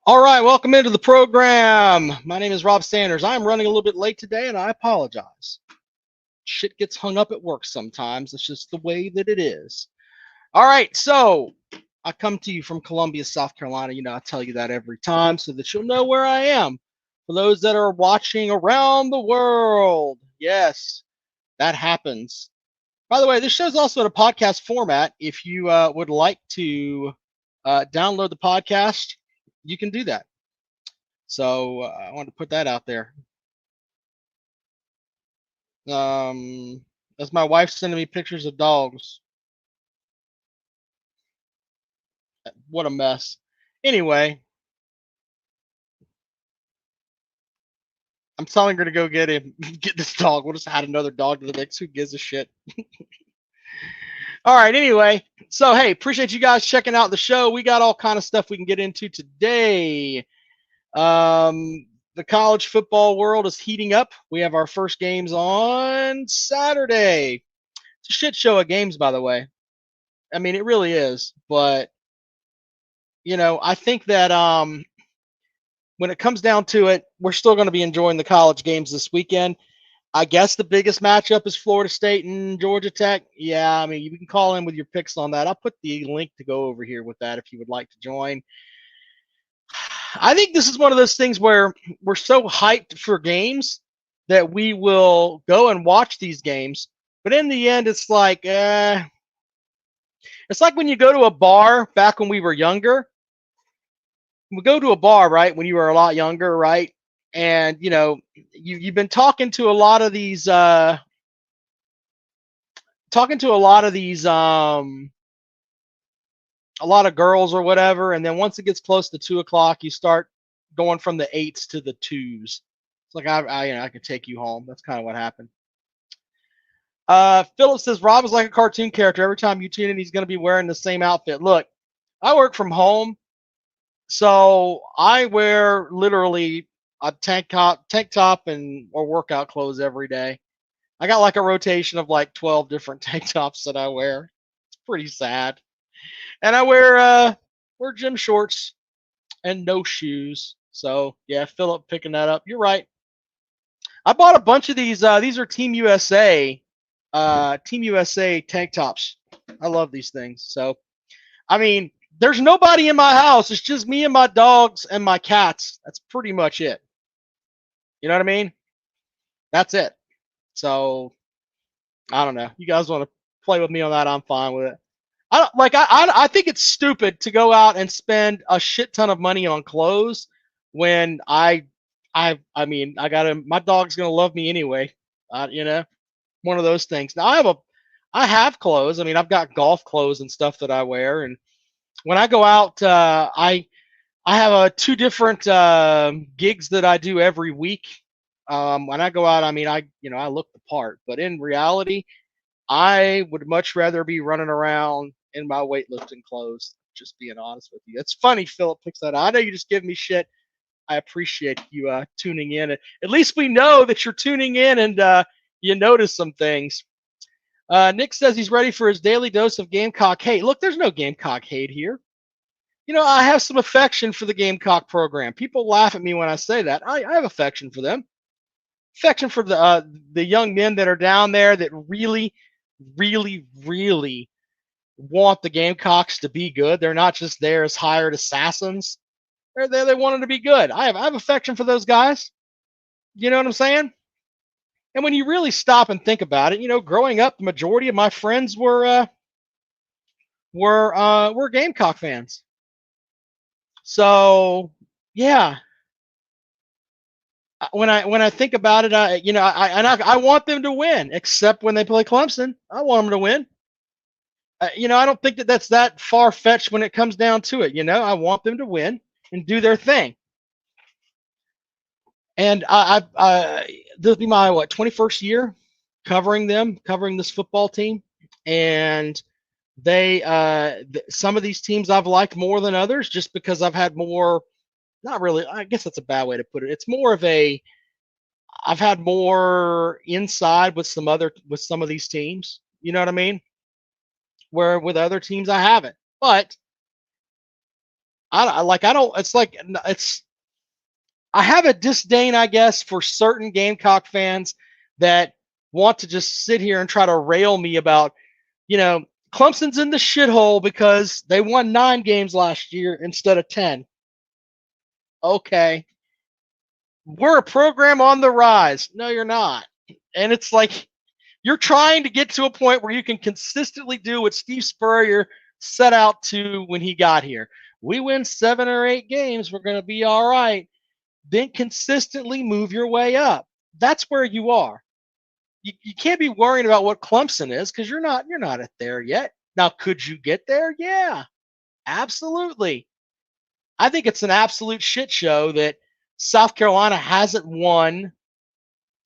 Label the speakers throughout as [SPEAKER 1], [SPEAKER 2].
[SPEAKER 1] All right, welcome into the program. My name is Rob Sanders. I'm running a little bit late today, and I apologize. Shit gets hung up at work sometimes. It's just the way that it is. All right, so I come to you from Columbia, South Carolina. You know, I tell you that every time so that you'll know where I am. For those that are watching around the world, yes, that happens. By the way, this show's also in a podcast format. If you would like to download the podcast, you can do that. So I wanted to put that out there. That's my wife sending me pictures of dogs. What a mess. Anyway, I'm telling her to go get him, get this dog. We'll just add another dog to the mix. Who gives a shit? All right. Anyway, so hey, appreciate you guys checking out the show. We got all kind of stuff we can get into today. The college football world is heating up. We have our first games on Saturday. It's a shit show of games, by the way. I mean, it really is. But I think that when it comes down to it, we're still going to be enjoying the college games this weekend. I guess the biggest matchup is Florida State and Georgia Tech. Yeah, I mean, you can call in with your picks on that. I'll put the link to go over here with that if you would like to join. I think this is one of those things where we're so hyped for games that we will go and watch these games. But in the end, it's like when you go to a bar back when we were younger. We go to a bar, right, when you were a lot younger, right? And you've been talking to a lot of these a lot of girls or whatever, and then once it gets close to 2 o'clock, you start going from the eights to the twos. It's like I could take you home. That's kind of what happened. Philip says Rob is like a cartoon character. Every time you tune in, he's going to be wearing the same outfit. Look, I work from home, so I wear literally a tank top and or workout clothes every day. I got like a rotation of like 12 different tank tops that I wear. It's pretty sad. And I wear gym shorts and no shoes. So yeah, Philip picking that up. You're right. I bought a bunch of these. These are Team USA tank tops. I love these things. So I mean, there's nobody in my house. It's just me and my dogs and my cats. That's pretty much it. You know what I mean? That's it. So I don't know. You guys want to play with me on that? I'm fine with it. I don't like. I think it's stupid to go out and spend a shit ton of money on clothes when I mean I got to my dog's gonna love me anyway. One of those things. Now I have clothes. I mean I've got golf clothes and stuff that I wear, and when I go out, I have two different gigs that I do every week. When I go out, I mean I look the part, but in reality, I would much rather be running around in my weightlifting clothes. Just being honest with you, it's funny. Philip picks that. I know you just give me shit. I appreciate you tuning in. At least we know that you're tuning in and you notice some things. Nick says he's ready for his daily dose of Gamecock hate. Look, there's no Gamecock hate here. I have some affection for the Gamecock program. People laugh at me when I say that. I have affection for them. Affection for the young men that are down there that really, really, really want the Gamecocks to be good. They're not just there as hired assassins. They're there. They want them to be good. I have affection for those guys. You know what I'm saying? And when you really stop and think about it, growing up, the majority of my friends were Gamecock fans. So yeah, when I think about it, I want them to win. Except when they play Clemson, I want them to win. I don't think that's that far fetched when it comes down to it. I want them to win and do their thing. And this will be my 21st year covering this football team, and they some of these teams I've liked more than others just because I've had more. Not really. I guess that's a bad way to put it. It's more of I've had more inside with some of these teams. You know what I mean? Where with other teams I haven't. But I don't. It's like it's. I have a disdain, I guess, for certain Gamecock fans that want to just sit here and try to rail me about, you know, Clemson's in the shithole because they won 9 games last year instead of 10. Okay, we're a program on the rise. No, you're not. And it's like you're trying to get to a point where you can consistently do what Steve Spurrier set out to when he got here. We win 7 or 8 games, we're going to be all right. Then consistently move your way up. That's where you are. You can't be worrying about what Clemson is because you're not at there yet. Now, could you get there? Yeah, absolutely. I think it's an absolute shit show that South Carolina hasn't won.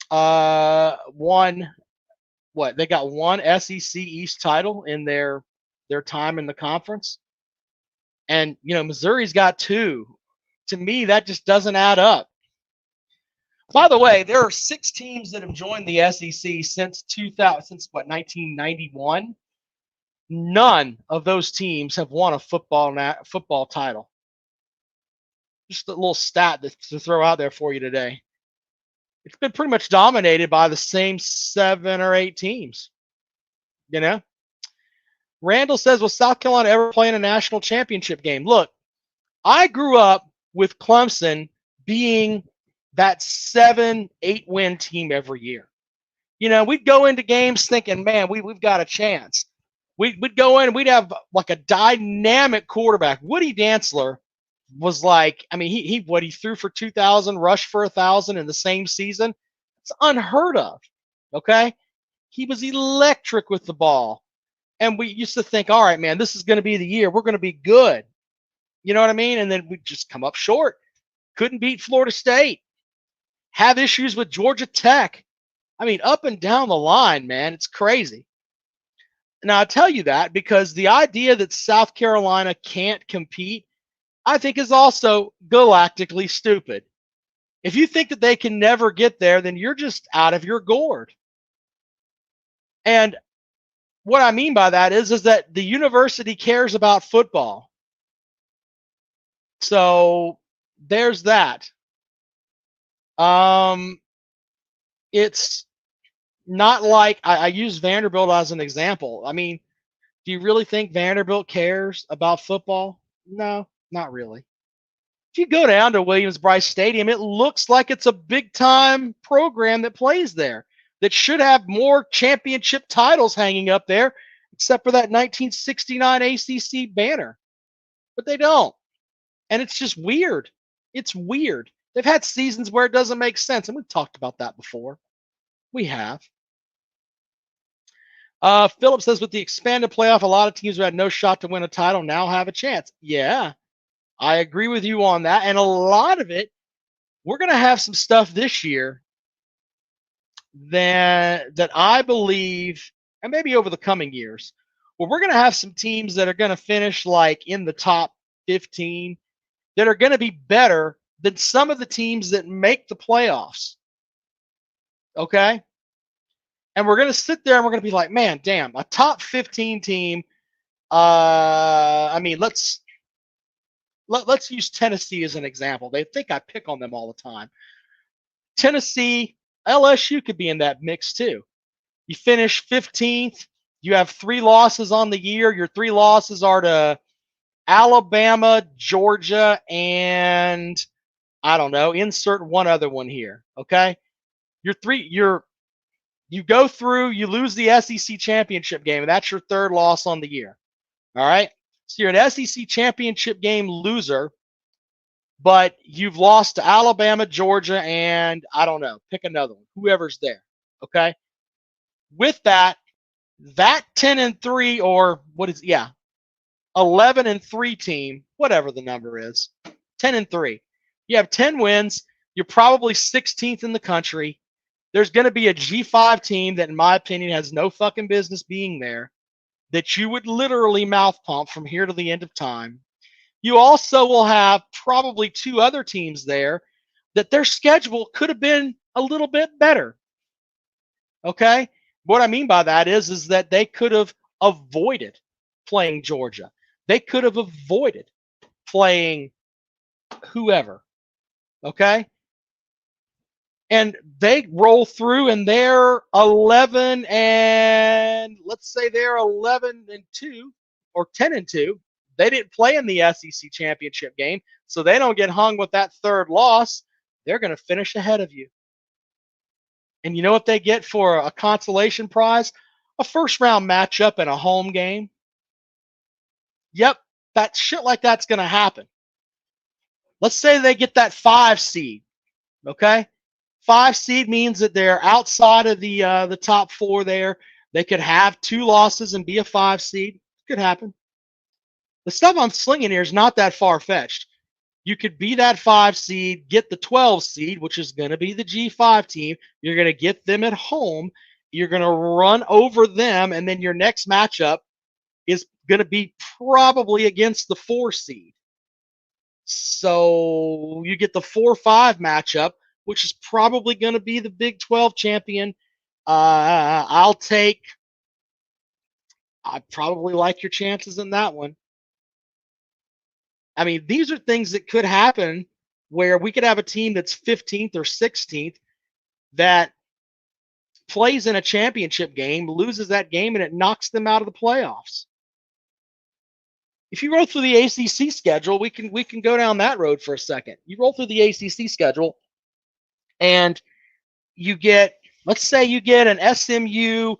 [SPEAKER 1] Won what? They got one SEC East title in their time in the conference, and Missouri's got 2. To me, that just doesn't add up. By the way, there are 6 teams that have joined the SEC since 2000, since what 1991. None of those teams have won a football title. Just a little stat to throw out there for you today. It's been pretty much dominated by the same 7 or 8 teams. Randall says, will South Carolina ever play in a national championship game? Look, I grew up with Clemson being that 7-8 win team every year. We'd go into games thinking, man, we've got a chance. We'd go in and we'd have like a dynamic quarterback. Woody Dantzler was like, I mean, he threw for 2,000, rushed for 1,000 in the same season. It's unheard of. Okay, he was electric with the ball, and we used to think, all right, man, this is going to be the year. We're going to be good. You know what I mean? And then we just come up short. Couldn't beat Florida State. Have issues with Georgia Tech. I mean, up and down the line, man, it's crazy. Now, I tell you that because the idea that South Carolina can't compete, I think, is also galactically stupid. If you think that they can never get there, then you're just out of your gourd. And what I mean by that is that the university cares about football. So there's that. It's not like I use Vanderbilt as an example. I mean, do you really think Vanderbilt cares about football? No, not really. If you go down to Williams-Brice Stadium, it looks like it's a big-time program that plays there that should have more championship titles hanging up there, except for that 1969 ACC banner. But they don't. And it's just weird. It's weird. They've had seasons where it doesn't make sense, and we've talked about that before. We have. Philip says, with the expanded playoff, a lot of teams who had no shot to win a title now have a chance. Yeah, I agree with you on that. And a lot of it, we're going to have some stuff this year that I believe, and maybe over the coming years, where we're going to have some teams that are going to finish like in the top 15 that are going to be better than some of the teams that make the playoffs. Okay? And we're going to sit there and we're going to be like, man, damn, a top 15 team. I mean, let's use Tennessee as an example. They think I pick on them all the time. Tennessee, LSU could be in that mix too. You finish 15th. You have 3 losses on the year. Your 3 losses are to Alabama, Georgia, and I don't know, insert one other one here. Okay. You go through, you lose the SEC championship game, and that's your 3rd loss on the year. All right. So you're an SEC championship game loser, but you've lost to Alabama, Georgia, and I don't know, pick another one, whoever's there. Okay. With that 10-3 or 11-3 team, whatever the number is, 10-3. You have 10 wins. You're probably 16th in the country. There's going to be a G5 team that, in my opinion, has no fucking business being there, that you would literally mouth pump from here to the end of time. You also will have probably 2 other teams there that their schedule could have been a little bit better. Okay? What I mean by that is that they could have avoided playing Georgia. They could have avoided playing whoever, okay? And they roll through and they're 11 and let's say they're 11 and 2 or 10 and 2. They didn't play in the SEC championship game, so they don't get hung with that third loss. They're going to finish ahead of you. And you know what they get for a consolation prize? A first round matchup in a home game. Yep, that shit like that's going to happen. Let's say they get that 5 seed, okay? 5 seed means that they're outside of the top 4 there. They could have 2 losses and be a 5 seed. Could happen. The stuff I'm slinging here is not that far-fetched. You could be that 5 seed, get the 12 seed, which is going to be the G5 team. You're going to get them at home. You're going to run over them, and then your next matchup is going to be probably against the 4 seed. So you get the 4-5 matchup, which is probably going to be the Big 12 champion. I probably like your chances in that one. I mean, these are things that could happen where we could have a team that's 15th or 16th that plays in a championship game, loses that game, and it knocks them out of the playoffs. If you roll through the ACC schedule, we can go down that road for a second. You roll through the ACC schedule, and you get, let's say you get an SMU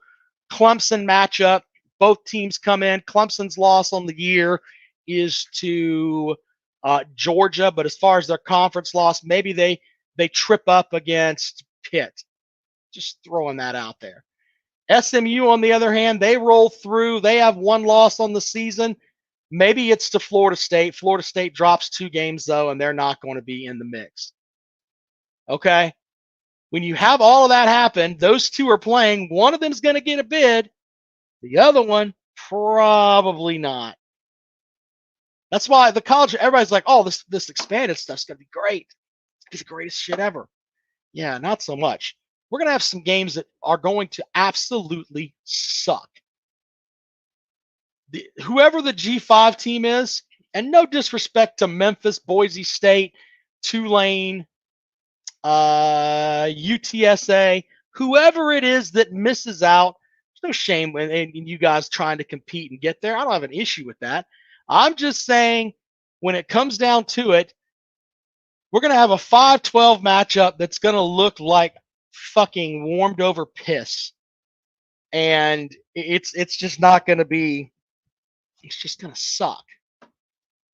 [SPEAKER 1] Clemson matchup. Both teams come in. Clemson's loss on the year is to Georgia, but as far as their conference loss, maybe they trip up against Pitt. Just throwing that out there. SMU, on the other hand, they roll through. They have 1 loss on the season. Maybe it's to Florida State. Florida State drops 2 games, though, and they're not going to be in the mix. Okay? When you have all of that happen, those 2 are playing. One of them is going to get a bid. The other one, probably not. That's why the college, everybody's like, oh, this expanded stuff's going to be great. It's the greatest shit ever. Yeah, not so much. We're going to have some games that are going to absolutely suck. Whoever the G5 team is, and no disrespect to Memphis, Boise State, Tulane, UTSA, whoever it is that misses out, there's no shame in you guys trying to compete and get there. I don't have an issue with that. I'm just saying when it comes down to it, we're going to have a 5-12 matchup that's going to look like fucking warmed over piss. And it's just not going to be, it's just going to suck.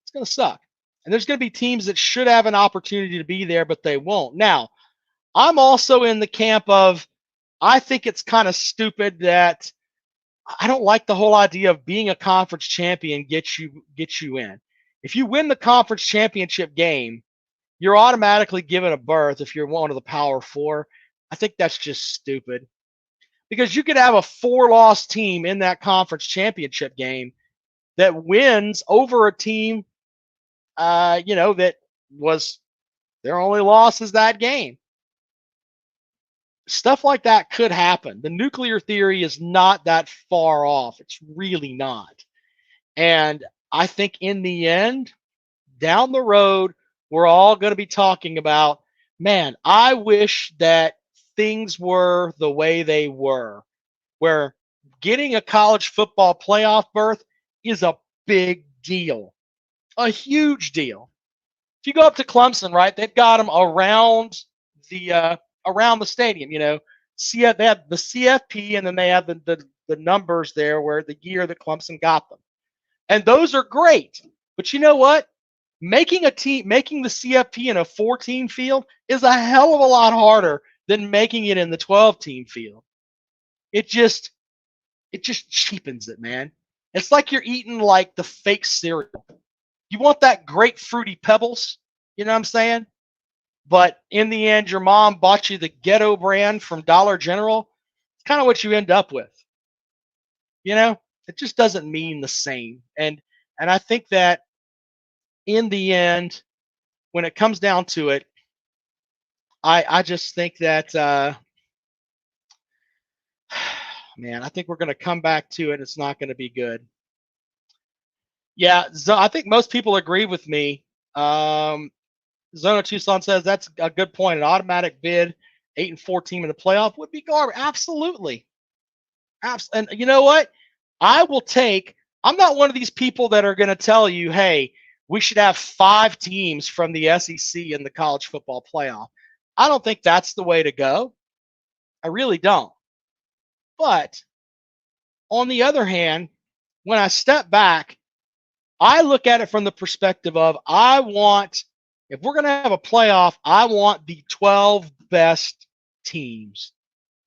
[SPEAKER 1] It's going to suck. And there's going to be teams that should have an opportunity to be there, but they won't. Now, I'm also in the camp of, I think it's kind of stupid that I don't like the whole idea of being a conference champion gets you in. If you win the conference championship game, you're automatically given a berth if you're one of the Power 4. I think that's just stupid. Because you could have a 4-loss team in that conference championship game that wins over a team, that was their only loss is that game. Stuff like that could happen. The nuclear theory is not that far off. It's really not. And I think in the end, down the road, we're all going to be talking about, man, I wish that things were the way they were, where getting a college football playoff berth is a big deal, a huge deal. If you go up to Clemson, right, they've got them around the stadium. They have the CFP, and then they have the numbers there where the year that Clemson got them, and those are great. But you know what? Making the CFP in a 4-team field is a hell of a lot harder than making it in the 12-team field. It just cheapens it, man. It's like you're eating like the fake cereal. You want that great fruity Pebbles, you know what I'm saying? But in the end, your mom bought you the ghetto brand from Dollar General. It's kind of what you end up with. It just doesn't mean the same. And I think that in the end, when it comes down to it, I just think that, man, I think we're going to come back to it. It's not going to be good. Yeah, so I think most people agree with me. Zona Tucson says that's a good point. An automatic bid, 8-4 team in the playoff would be garbage. Absolutely. And you know what? I will take. I'm not one of these people that are going to tell you, hey, we should have 5 teams from the SEC in the college football playoff. I don't think that's the way to go. I really don't. But on the other hand, when I step back, I look at it from the perspective of if we're going to have a playoff, I want the 12 best teams.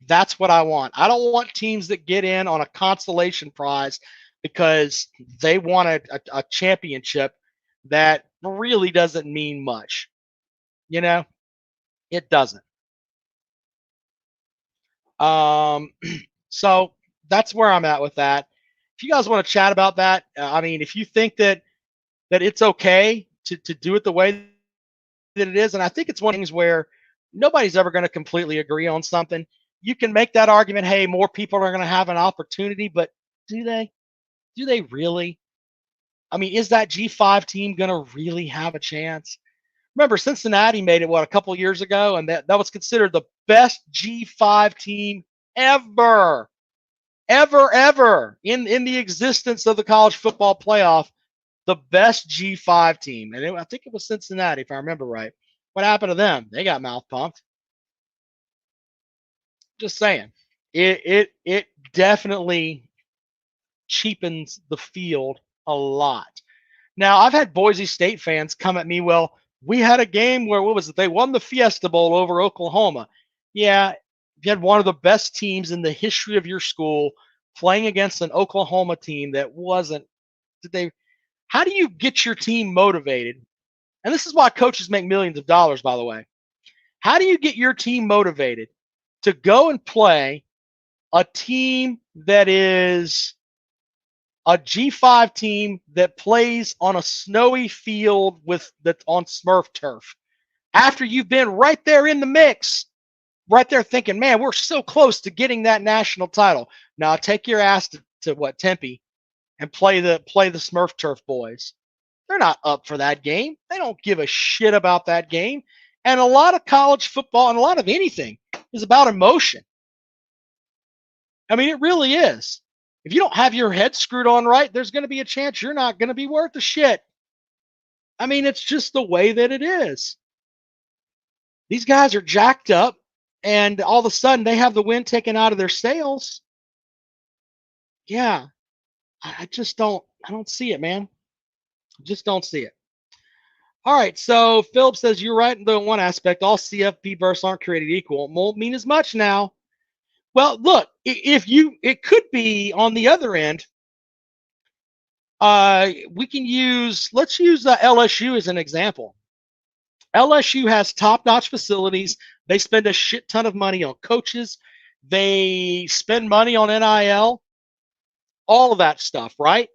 [SPEAKER 1] That's what I want. I don't want teams that get in on a consolation prize because they want a championship that really doesn't mean much. You know, it doesn't. Um, so that's where I'm at with that. If you guys want to chat about that, I mean, if you think that it's okay to do it the way that it is, and I think it's one of the things where nobody's ever going to completely agree on something. You can make that argument, hey, more people are going to have an opportunity, but do they? Do they really? I mean, is that G5 team going to really have a chance? Remember, Cincinnati made it, a couple years ago, and that was considered the best G5 team ever, ever in the existence of the college football playoff, the best G5 team. And I think it was Cincinnati, if I remember right. What happened to them? They got mouth pumped. Just saying. It definitely cheapens the field a lot. Now, I've had Boise State fans come at me, well, we had a game where, what was it? They won the Fiesta Bowl over Oklahoma. Yeah, you had one of the best teams in the history of your school playing against an Oklahoma team that wasn't. How do you get your team motivated? And this is why coaches make millions of dollars, by the way. How do you get your team motivated to go and play a team that is a G5 team that plays on a snowy field that's on Smurf turf after you've been right there in the mix, right there thinking, man, we're so close to getting that national title. Now take your ass to Tempe and play the Smurf turf boys. They're not up for that game. They don't give a shit about that game. And a lot of college football and a lot of anything is about emotion. I mean, it really is. If you don't have your head screwed on right, there's going to be a chance you're not going to be worth a shit. I mean, it's just the way that it is. These guys are jacked up, and all of a sudden they have the wind taken out of their sails. Yeah, I don't see it, man. I just don't see it. All right, so Philip says you're right in the one aspect. All CFP bursts aren't created equal. It won't mean as much now. Well, look, it could be on the other end. Let's use LSU as an example. LSU has top-notch facilities. They spend a shit ton of money on coaches. They spend money on NIL, all of that stuff, right?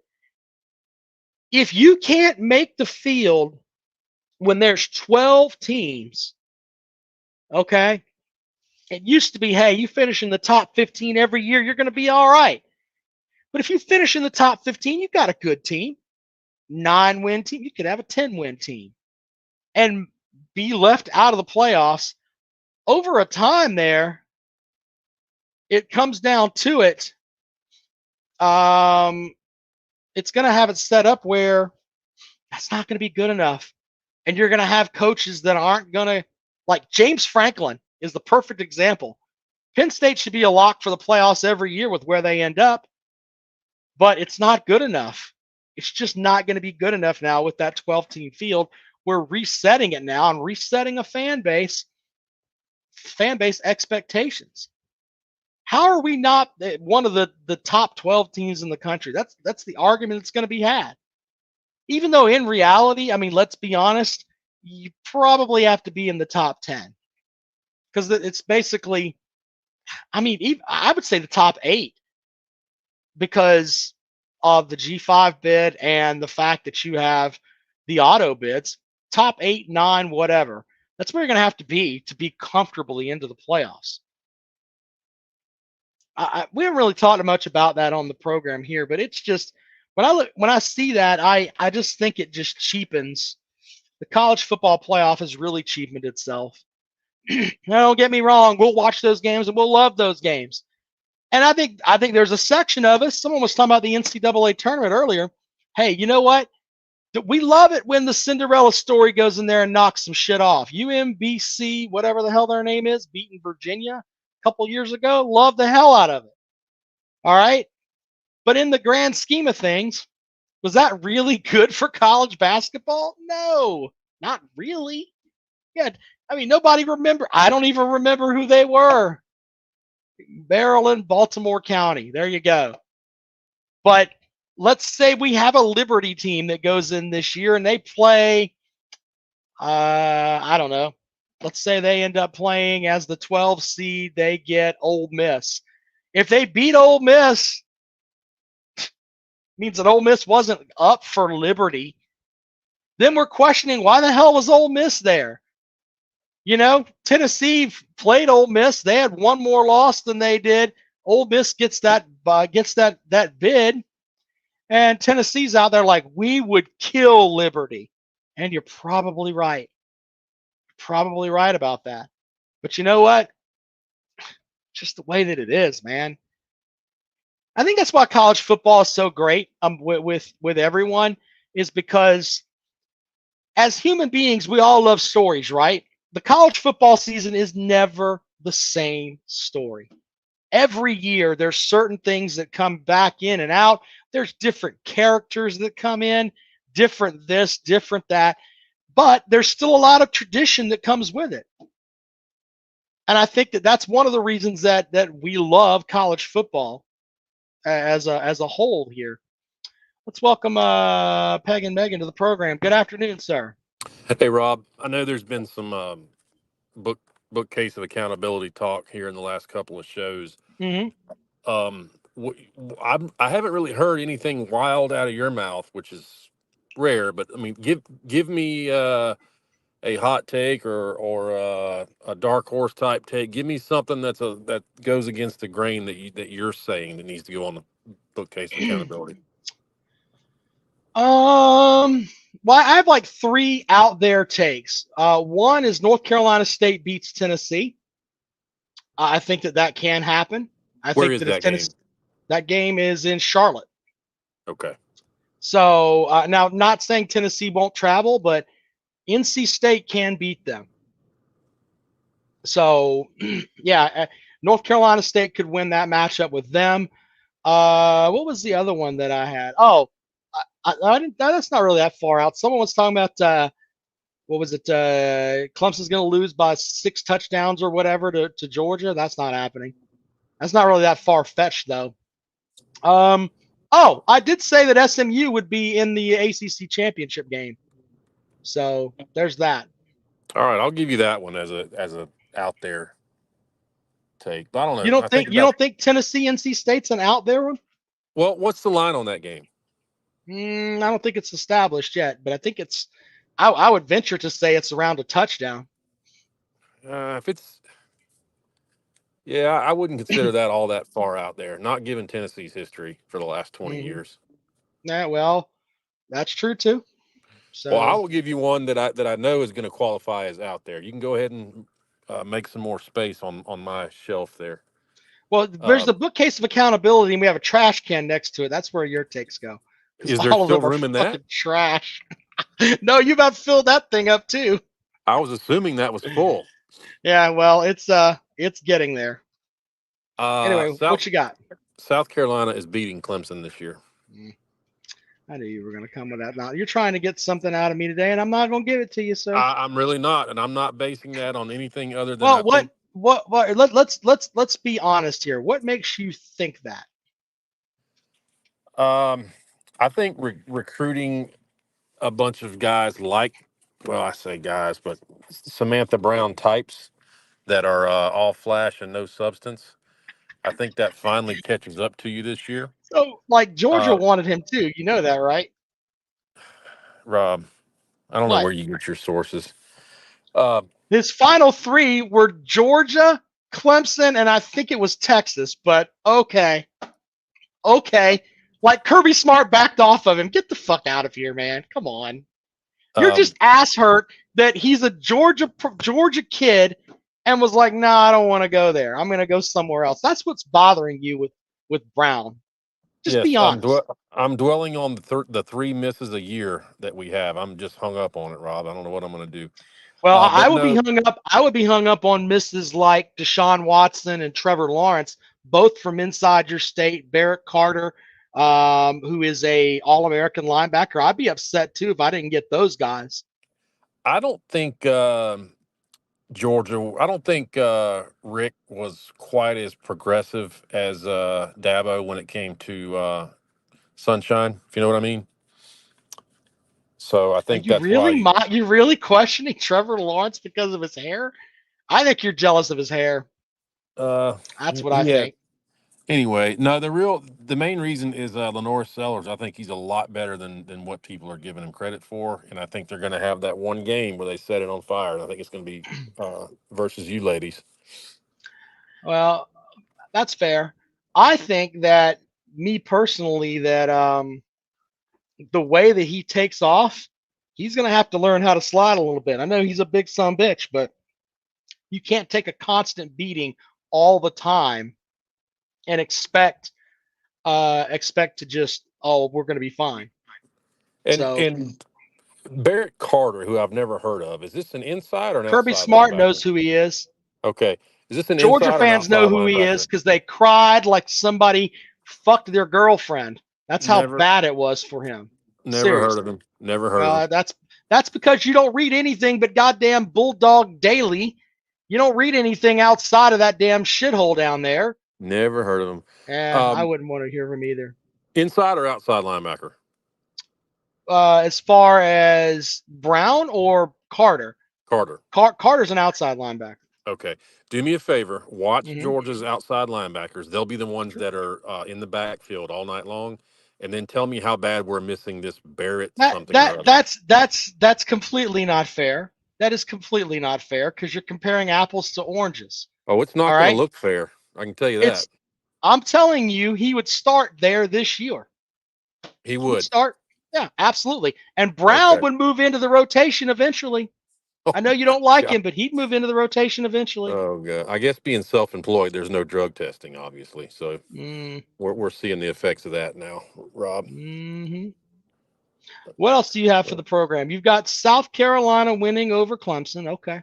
[SPEAKER 1] If you can't make the field when there's 12 teams, okay, it used to be, hey, you finish in the top 15 every year, you're going to be all right. But if you finish in the top 15, you've got a good team. 9-win team, you could have a 10-win team and be left out of the playoffs. Over a time there, it comes down to it. It's going to have it set up where that's not going to be good enough. And you're going to have coaches that aren't going to, like James Franklin is the perfect example. Penn State should be a lock for the playoffs every year with where they end up, but it's not good enough. It's just not going to be good enough now with that 12-team field. We're resetting it now and resetting a fan base expectations. How are we not one of the top 12 teams in the country? That's the argument that's going to be had. Even though in reality, I mean, let's be honest, you probably have to be in the top 10 because it's basically, I mean, I would say the top 8 because of the G5 bid and the fact that you have the auto bids, top 8, 9, whatever. That's where you're going to have to be comfortably into the playoffs. We haven't really talked much about that on the program here, but it's just when I see that, I just think it just cheapens the college football playoff has really cheapened itself. Now, don't get me wrong, we'll watch those games and we'll love those games. And I think there's a section of us. Someone was talking about the NCAA tournament earlier. Hey, you know what? We love it when the Cinderella story goes in there and knocks some shit off. UMBC, whatever the hell their name is, beating Virginia a couple years ago. Love the hell out of it. All right. But in the grand scheme of things, was that really good for college basketball? No, not really. Yeah, I mean, nobody remember. I don't even remember who they were. Maryland, Baltimore County. There you go. But let's say we have a Liberty team that goes in this year and they play, I don't know. Let's say they end up playing as the 12 seed. They get Ole Miss. If they beat Ole Miss, means that Ole Miss wasn't up for Liberty. Then we're questioning why the hell was Ole Miss there? You know, Tennessee played Ole Miss. They had one more loss than they did. Ole Miss gets that bid, and Tennessee's out there like, we would kill Liberty. And you're probably right. Probably right about that. But you know what? Just the way that it is, man. I think that's why college football is so great with everyone, is because as human beings, we all love stories, right? The college football season is never the same story. Every year, there's certain things that come back in and out. There's different characters that come in, different this, different that. But there's still a lot of tradition that comes with it. And I think that that's one of the reasons that we love college football as a whole here. Let's welcome Peg and Megan to the program. Good afternoon, sir.
[SPEAKER 2] Hey, Rob. I know there's been some bookcase of accountability talk here in the last couple of shows.
[SPEAKER 1] Mm-hmm.
[SPEAKER 2] I haven't really heard anything wild out of your mouth, which is rare. But I mean, give me a hot take or a dark horse type take. Give me something that goes against the grain that you're saying that needs to go on the bookcase of accountability.
[SPEAKER 1] Well, I have like three out there takes. One is North Carolina State beats Tennessee. I think that can happen. I
[SPEAKER 2] Where
[SPEAKER 1] think
[SPEAKER 2] is
[SPEAKER 1] that
[SPEAKER 2] that
[SPEAKER 1] if Tennessee, that game is in Charlotte.
[SPEAKER 2] Okay.
[SPEAKER 1] So now, not saying Tennessee won't travel, but NC State can beat them. So, yeah, North Carolina State could win that matchup with them. What was the other one that I had? Oh, I didn't. That's not really that far out. Someone was talking about what was it? Clemson's going to lose by 6 touchdowns or whatever to Georgia. That's not happening. That's not really that far fetched though. Oh, I did say that SMU would be in the ACC championship game. So there's that.
[SPEAKER 2] All right, I'll give you that one as a out there take. But I don't
[SPEAKER 1] You
[SPEAKER 2] know.
[SPEAKER 1] don't
[SPEAKER 2] I think
[SPEAKER 1] think you
[SPEAKER 2] about
[SPEAKER 1] don't think Tennessee NC State's an out there one?
[SPEAKER 2] well, what's the line on that game?
[SPEAKER 1] I don't think it's established yet, but I think it's. I would venture to say it's around a touchdown.
[SPEAKER 2] If it's yeah, I wouldn't consider that all that far out there. Not given Tennessee's history for the last 20
[SPEAKER 1] Mm-hmm.
[SPEAKER 2] years.
[SPEAKER 1] Yeah, well, that's true too.
[SPEAKER 2] Well, I
[SPEAKER 1] So,
[SPEAKER 2] will give you one that I know is going to qualify as out there. You can go ahead and make some more space on my shelf there.
[SPEAKER 1] well, there's
[SPEAKER 2] Um,
[SPEAKER 1] the bookcase of accountability, and we have a trash can next to it. That's where your takes go, because
[SPEAKER 2] is there
[SPEAKER 1] all of
[SPEAKER 2] still
[SPEAKER 1] them are
[SPEAKER 2] room in that?
[SPEAKER 1] fucking trash. No, you about filled that thing up too.
[SPEAKER 2] I was assuming that was full.
[SPEAKER 1] Yeah, well, it's getting there.
[SPEAKER 2] Uh,
[SPEAKER 1] Anyway, what
[SPEAKER 2] South
[SPEAKER 1] you got?
[SPEAKER 2] South Carolina is beating Clemson this year.
[SPEAKER 1] Mm, I knew you were going to come with that. Now you're trying to get something out of me today, and I'm not going to give it to you, sir.
[SPEAKER 2] I'm really not, and I'm not basing that on anything other than I
[SPEAKER 1] Well,
[SPEAKER 2] think.
[SPEAKER 1] let's be honest here. What makes you think that?
[SPEAKER 2] I think recruiting a bunch of guys well, I say guys, but Samantha Brown types that are all flash and no substance. I think that finally catches up to you this year.
[SPEAKER 1] So, like Georgia
[SPEAKER 2] Uh,
[SPEAKER 1] wanted him too. You know that, right?
[SPEAKER 2] Rob, I don't know
[SPEAKER 1] What?
[SPEAKER 2] where you get your sources. Uh,
[SPEAKER 1] His final three were Georgia, Clemson, and I think it was Texas. But okay. Like Like Kirby Smart backed off of him. Get the fuck out of here, man. Come on. You're
[SPEAKER 2] Um,
[SPEAKER 1] just ass hurt that he's a Georgia kid and was like, "Nah, I don't want to go there. I'm going to go somewhere else." That's what's bothering you with Brown. Just be
[SPEAKER 2] yes,
[SPEAKER 1] honest.
[SPEAKER 2] I'm dwelling on the three misses a year that we have. I'm just hung up on it, Rob. I don't know what I'm going to do.
[SPEAKER 1] Well, I
[SPEAKER 2] But
[SPEAKER 1] would be
[SPEAKER 2] no,
[SPEAKER 1] hung up. I would be hung up on misses like Deshaun Watson and Trevor Lawrence, both from inside your state. Barrett Carter, who is a All-American linebacker. I'd be upset too if I didn't get those guys.
[SPEAKER 2] I don't think Georgia. I don't think Rick was quite as progressive as Dabo when it came to Sunshine. If you know what I mean. So I
[SPEAKER 1] Are
[SPEAKER 2] think
[SPEAKER 1] you
[SPEAKER 2] that's
[SPEAKER 1] really
[SPEAKER 2] why.
[SPEAKER 1] you really questioning Trevor Lawrence because of his hair? I think you're jealous of his hair.
[SPEAKER 2] Uh,
[SPEAKER 1] That's what I
[SPEAKER 2] yeah.
[SPEAKER 1] think.
[SPEAKER 2] Anyway, no, the main reason is Lenore Sellers. I think he's a lot better than what people are giving him credit for, and I think they're going to have that one game where they set it on fire. And I think it's going to be versus you ladies.
[SPEAKER 1] Well, that's fair. I think that me personally, that the way that he takes off, he's going to have to learn how to slide a little bit. I know he's a big son bitch, but you can't take a constant beating all the time and expect to just, oh, we're going to be fine. So
[SPEAKER 2] And Barrett Carter, who I've never heard of, is this an inside or an
[SPEAKER 1] Kirby
[SPEAKER 2] outside
[SPEAKER 1] Smart knows
[SPEAKER 2] linebacker?
[SPEAKER 1] who he is.
[SPEAKER 2] Okay, is this an
[SPEAKER 1] Georgia
[SPEAKER 2] inside or an
[SPEAKER 1] fans know
[SPEAKER 2] outside
[SPEAKER 1] who he is
[SPEAKER 2] linebacker?
[SPEAKER 1] because they cried like somebody fucked their girlfriend. That's how
[SPEAKER 2] Never,
[SPEAKER 1] bad it was for him.
[SPEAKER 2] never heard of
[SPEAKER 1] Seriously.
[SPEAKER 2] him. Never heard of him.
[SPEAKER 1] Well, that's because you don't read anything but goddamn Bulldog Daily. You don't read anything outside of that damn shithole down there.
[SPEAKER 2] Never heard of him.
[SPEAKER 1] I
[SPEAKER 2] Um,
[SPEAKER 1] wouldn't want to hear from either.
[SPEAKER 2] inside or outside linebacker?
[SPEAKER 1] As far as Brown or Carter,
[SPEAKER 2] Carter.
[SPEAKER 1] Carter's an outside linebacker.
[SPEAKER 2] Okay. Do me a favor. Watch
[SPEAKER 1] Hmm.
[SPEAKER 2] Georgia's outside linebackers. They'll be the ones
[SPEAKER 1] Sure.
[SPEAKER 2] that are in the backfield all night long. And then tell me how bad we're missing this Barrett
[SPEAKER 1] That
[SPEAKER 2] something or
[SPEAKER 1] that
[SPEAKER 2] other.
[SPEAKER 1] that's completely not fair. That is completely not fair because you're comparing apples to oranges.
[SPEAKER 2] Oh, it's
[SPEAKER 1] All
[SPEAKER 2] not going to
[SPEAKER 1] right,
[SPEAKER 2] look fair. I can tell you that.
[SPEAKER 1] it's. I'm telling you, he would start there this year.
[SPEAKER 2] He
[SPEAKER 1] He'd
[SPEAKER 2] would.
[SPEAKER 1] start. Yeah, absolutely. And Brown
[SPEAKER 2] Okay.
[SPEAKER 1] would move into the rotation eventually.
[SPEAKER 2] Oh,
[SPEAKER 1] I know you
[SPEAKER 2] my
[SPEAKER 1] don't like
[SPEAKER 2] God.
[SPEAKER 1] him, but he'd move into the rotation eventually.
[SPEAKER 2] Oh, God. I guess being self employed, there's no drug testing, obviously. So
[SPEAKER 1] Mm,
[SPEAKER 2] we're seeing the effects of that now, Rob.
[SPEAKER 1] hmm What else do you have for the program? You've got South Carolina winning over Clemson. Okay.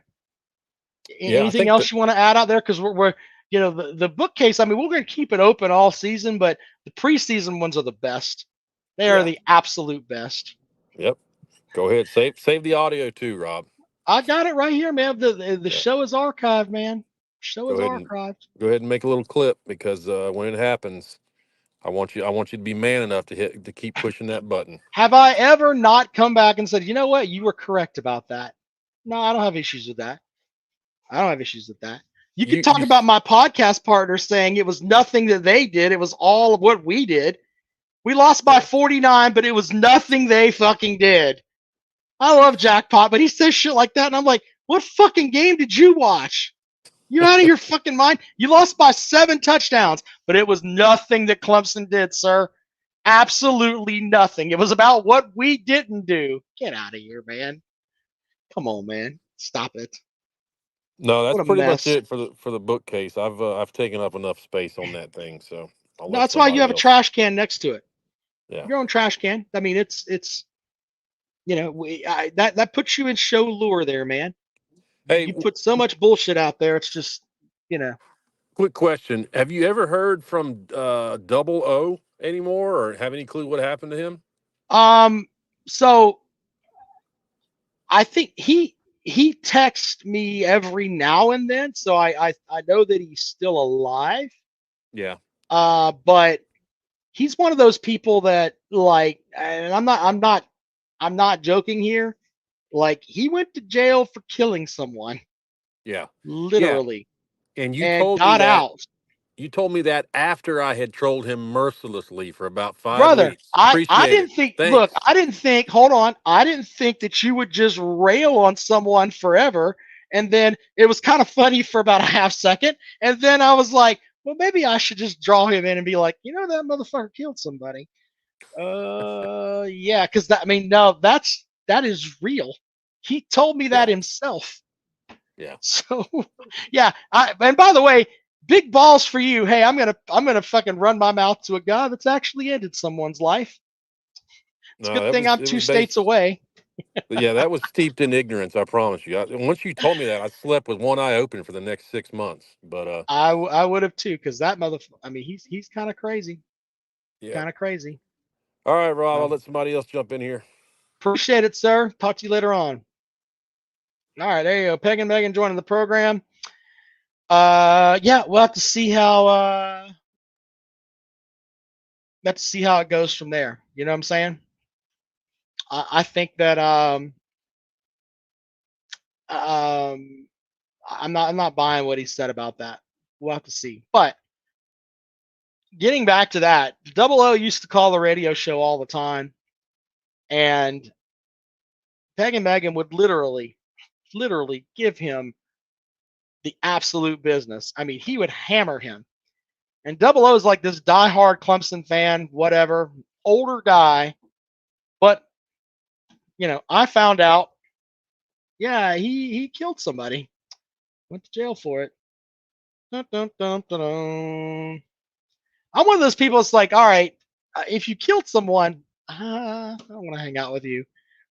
[SPEAKER 2] Yeah, I
[SPEAKER 1] Anything
[SPEAKER 2] think that,
[SPEAKER 1] else you want to add out there? Because we're the bookcase. I mean, we're going to keep it open all season, but the preseason ones are the best. They are
[SPEAKER 2] yeah.
[SPEAKER 1] the absolute best.
[SPEAKER 2] Yep. Go ahead. Save the audio too, Rob.
[SPEAKER 1] I got it right here, man. The
[SPEAKER 2] Yeah.
[SPEAKER 1] show is archived, man. Show
[SPEAKER 2] Go
[SPEAKER 1] is
[SPEAKER 2] ahead and
[SPEAKER 1] archived.
[SPEAKER 2] go ahead and make a little clip because when it happens, I want you to be man enough to keep pushing that button.
[SPEAKER 1] Have I ever not come back and said, you know what, you were correct about that? No, I don't have issues with that. I don't have issues with that. You could
[SPEAKER 2] You
[SPEAKER 1] talk
[SPEAKER 2] you
[SPEAKER 1] about my podcast partner saying it was nothing that they did. It was all of what we did. We lost by
[SPEAKER 2] yeah.
[SPEAKER 1] 49, but it was nothing they fucking did. I love Jackpot, but he says shit like that. And I'm like, what fucking game did you watch? You out of your fucking mind? You lost by 7 touchdowns, but it was nothing that Clemson did, sir. Absolutely nothing. It was about what we didn't do. Get out of here, man. Come on, man. Stop it.
[SPEAKER 2] No, that's
[SPEAKER 1] What a
[SPEAKER 2] pretty much
[SPEAKER 1] mess.
[SPEAKER 2] it for the bookcase. I've taken up enough space on that thing, so I'll
[SPEAKER 1] No,
[SPEAKER 2] let
[SPEAKER 1] that's why you
[SPEAKER 2] somebody
[SPEAKER 1] have a
[SPEAKER 2] else.
[SPEAKER 1] trash can next to it.
[SPEAKER 2] Yeah.
[SPEAKER 1] Your own trash can. I mean, it's that puts you in show lure there, man.
[SPEAKER 2] Hey,
[SPEAKER 1] You put so much bullshit out there. It's just you know.
[SPEAKER 2] quick question: have you ever heard from Double O anymore, or have any clue what happened to him?
[SPEAKER 1] Um. So I think he texts me every now and then, so I know that he's still alive.
[SPEAKER 2] Yeah.
[SPEAKER 1] But he's one of those people that like, and I'm not joking here. Like he went to jail for killing someone,
[SPEAKER 2] Yeah. Yeah.
[SPEAKER 1] literally,
[SPEAKER 2] And
[SPEAKER 1] and got out.
[SPEAKER 2] you told me that after I had trolled him mercilessly for about five
[SPEAKER 1] Brother,
[SPEAKER 2] weeks.
[SPEAKER 1] I
[SPEAKER 2] Appreciate it.
[SPEAKER 1] didn't think. Look,
[SPEAKER 2] Thanks.
[SPEAKER 1] I didn't think. Hold on, I didn't think that you would just rail on someone forever, and then it was kind of funny for about a half second, and then I was like, well, maybe I should just draw him in and be like, that motherfucker killed somebody. Yeah, because I mean, no, that is real. He told me that
[SPEAKER 2] Yeah,
[SPEAKER 1] himself.
[SPEAKER 2] yeah.
[SPEAKER 1] So, yeah. And by the way, big balls for you. Hey, I'm gonna fucking run my mouth to a guy that's actually ended someone's life. It's a
[SPEAKER 2] No,
[SPEAKER 1] good thing I'm
[SPEAKER 2] it
[SPEAKER 1] two
[SPEAKER 2] was
[SPEAKER 1] states
[SPEAKER 2] based.
[SPEAKER 1] away.
[SPEAKER 2] Yeah, that was steeped in ignorance. I promise you. Once you told me that, I slept with one eye open for the next 6 months. But
[SPEAKER 1] I would have too, because that motherfucker. I mean, he's kind of crazy.
[SPEAKER 2] yeah.
[SPEAKER 1] Kind of crazy.
[SPEAKER 2] All right, Rob. I'll
[SPEAKER 1] So
[SPEAKER 2] let somebody else jump in here.
[SPEAKER 1] appreciate it, sir. Talk to you later on. All right, there you go. Peg and Megan joining the program. Yeah, we'll have to see how it goes from there. You know what I'm saying? I think that um I'm not buying what he said about that. We'll have to see. But getting back to that, Double O used to call the radio show all the time, and Peg and Megan would literally give him the absolute business. I mean, he would hammer him. And Double O is like this diehard Clemson fan, whatever, older guy. But I found out, yeah, he killed somebody, went to jail for it. Dun, dun, dun, dun, dun. I'm one of those people. It's like, all right, if you killed someone, I don't want to hang out with you.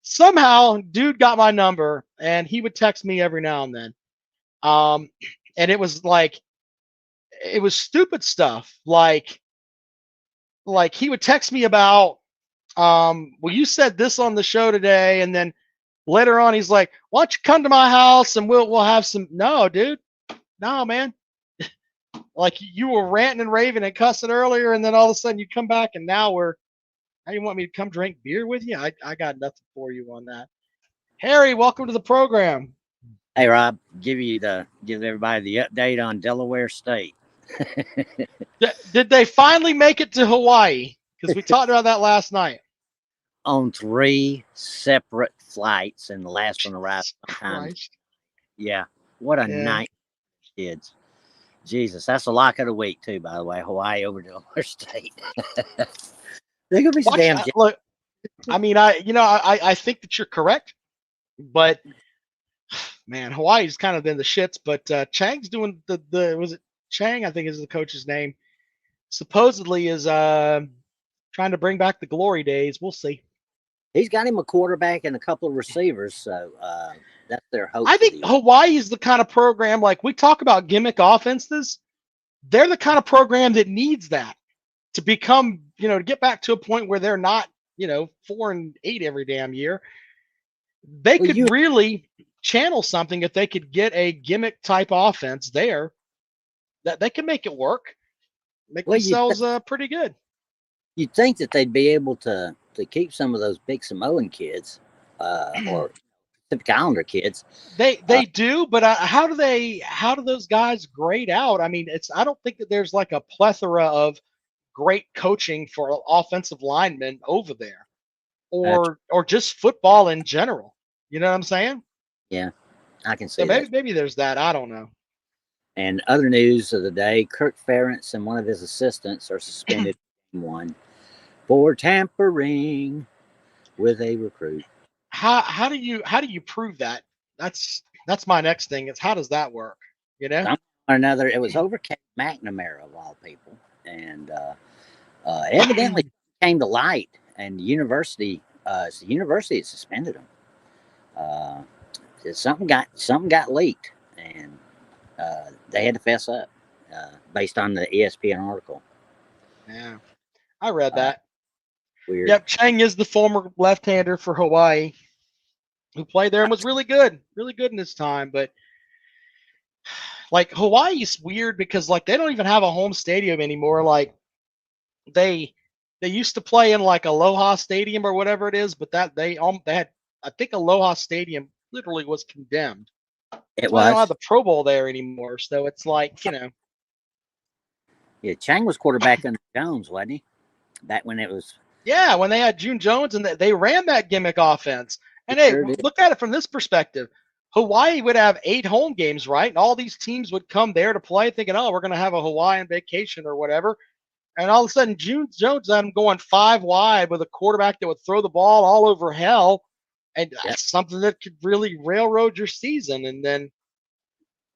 [SPEAKER 1] Somehow, dude got my number, and he would text me every now and then. Um, and it was like, it was stupid stuff. Like he would text me about, well, you said this on the show today, and then later on, he's like, why don't you come to my house and we'll have some. No, dude, no, man. Like you were ranting and raving and cussing earlier, and then all of a sudden you come back, and now you want me to come drink beer with you? I got nothing for you on that. Harry, welcome to the program.
[SPEAKER 3] Hey Rob, give everybody the update on Delaware State.
[SPEAKER 1] Did they finally make it to Hawaii? Because we talked about that last night.
[SPEAKER 3] On 3 separate flights, and the last one arrived
[SPEAKER 1] Jesus
[SPEAKER 3] sometime.
[SPEAKER 1] Christ.
[SPEAKER 3] Yeah, what a
[SPEAKER 1] Yeah.
[SPEAKER 3] night, kids. Jesus, that's a lock of the week too, by the way. Hawaii over Delaware State. They're gonna be some damn.
[SPEAKER 1] Look, I mean, I think that you're correct, but man, Hawaii's kind of in the shits. But Chang's doing the was it Chang? I think is the coach's name. Supposedly is trying to bring back the glory days. We'll see.
[SPEAKER 3] He's got him a quarterback and a couple of receivers, so that's their hope.
[SPEAKER 1] I think Hawaii is the kind of program, like we talk about gimmick offenses. They're the kind of program that needs that to become, to get back to a point where they're not, 4-8 every damn year. They could really channel something if they could get a gimmick type offense there that they can make it work, make themselves pretty good.
[SPEAKER 3] You'd think that they'd be able to keep some of those big Samoan kids or Pacific Islander kids.
[SPEAKER 1] They do, but how do those guys grade out? I mean, I don't think that there's like a plethora of great coaching for offensive linemen over there, or just football in general. You know what I'm saying?
[SPEAKER 3] Yeah, I can see
[SPEAKER 1] so
[SPEAKER 3] that.
[SPEAKER 1] Maybe there's that. I don't know.
[SPEAKER 3] And other news of the day: Kirk Ferentz and one of his assistants are suspended one for tampering with a recruit.
[SPEAKER 1] How do you prove that? That's my next thing. Is how does that work?
[SPEAKER 3] Another. It was over Kate McNamara of all people, and evidently came to light, and the university had suspended him. Something got leaked, and they had to fess up based on the ESPN article.
[SPEAKER 1] Yeah, I read that.
[SPEAKER 3] Weird.
[SPEAKER 1] Yep, Chang is the former left-hander for Hawaii who played there and was really good in his time. But like Hawaii's weird because like they don't even have a home stadium anymore. Like they used to play in like Aloha Stadium or whatever it is, but that they had, I think Aloha Stadium literally was condemned.
[SPEAKER 3] It was.
[SPEAKER 1] They don't have the Pro Bowl there anymore, so it's like
[SPEAKER 3] Yeah, Chang was quarterback under Jones, wasn't he? Back when it was.
[SPEAKER 1] Yeah, when they had June Jones and they ran that gimmick offense. And hey, look at it from this perspective. Hawaii would have 8 home games, right? And all these teams would come there to play thinking, oh, we're going to have a Hawaiian vacation or whatever. And all of a sudden, June Jones had him going 5 wide with a quarterback that would throw the ball all over hell, and
[SPEAKER 3] Yep.
[SPEAKER 1] that's something that could really railroad your season. And then,